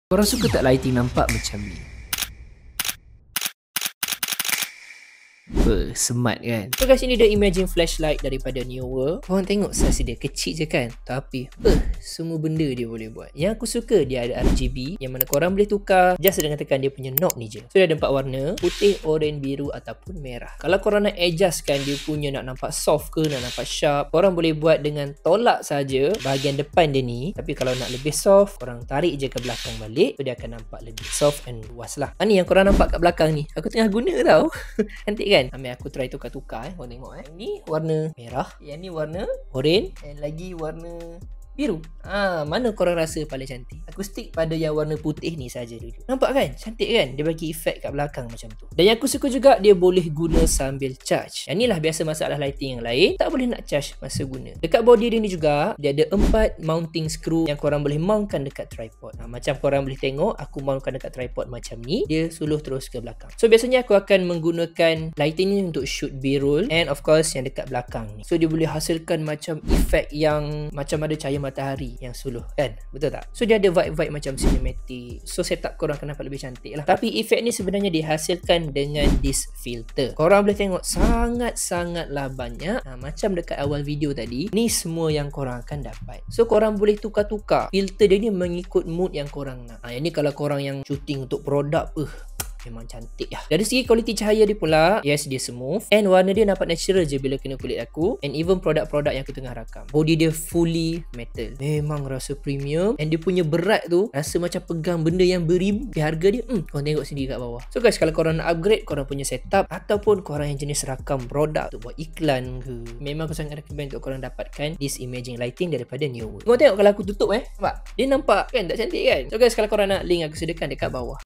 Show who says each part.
Speaker 1: Korang suka tak lighting nampak macam ni? Smart kan? So guys, ini dia Imagine flashlight daripada Neower. Korang tengok saiz dia kecil je kan? Tapi semua benda dia boleh buat. Yang aku suka dia ada RGB, yang mana korang boleh tukar just dengan tekan dia punya knob ni je. So dia ada 4 warna: putih, oranye, biru ataupun merah. Kalau korang nak adjustkan dia punya nak nampak soft ke, nak nampak sharp, korang boleh buat dengan tolak saja bahagian depan dia ni. Tapi kalau nak lebih soft, korang tarik je ke belakang balik, so dia akan nampak lebih soft and luas lah. Ni yang korang nampak kat belakang ni, aku tengah guna tau. Cantik kan? Ambil aku try tukar-tukar korang tengok Ni warna merah, yang ni warna oranye, and lagi warna biru. Mana korang rasa paling cantik? Aku stick pada yang warna putih ni saja dulu. Nampak kan? Cantik kan? Dia bagi efek kat belakang macam tu. Dan yang aku suka juga, dia boleh guna sambil charge. Yang ni lah biasa masalah lighting yang lain, tak boleh nak charge masa guna. Dekat body dia ni juga, dia ada 4 mounting screw yang korang boleh mountkan dekat tripod. Macam korang boleh tengok, aku mountkan dekat tripod macam ni, dia suluh terus ke belakang. So biasanya aku akan menggunakan lighting ni untuk shoot B-roll, and of course yang dekat belakang ni. So dia boleh hasilkan macam efek yang macam ada cahaya matahari yang suluh kan, betul tak? So dia ada vibe-vibe macam cinematic. So setup korang akan nampak lebih cantik lah. Tapi efek ni sebenarnya dihasilkan dengan this filter. Korang boleh tengok sangat-sangatlah banyak. Macam dekat awal video tadi, ni semua yang korang akan dapat. So korang boleh tukar-tukar filter dia ni mengikut mood yang korang nak. Yang ni kalau korang yang shooting untuk produk, memang cantik lah. Dari segi kualiti cahaya dia pula, yes, dia smooth, and warna dia nampak natural je bila kena kulit aku. And even produk-produk yang aku tengah rakam, body dia fully metal, memang rasa premium. And dia punya berat tu rasa macam pegang benda yang beribu. Harga dia korang tengok sendiri kat bawah. So guys, kalau korang nak upgrade korang punya setup, ataupun korang yang jenis rakam produk untuk buat iklan ke, memang aku sangat recommend untuk korang dapatkan this Imagine lighting daripada Neower. Korang tengok kalau aku tutup nampak? Dia nampak kan tak cantik kan? So guys, kalau korang nak, link aku sediakan dekat bawah.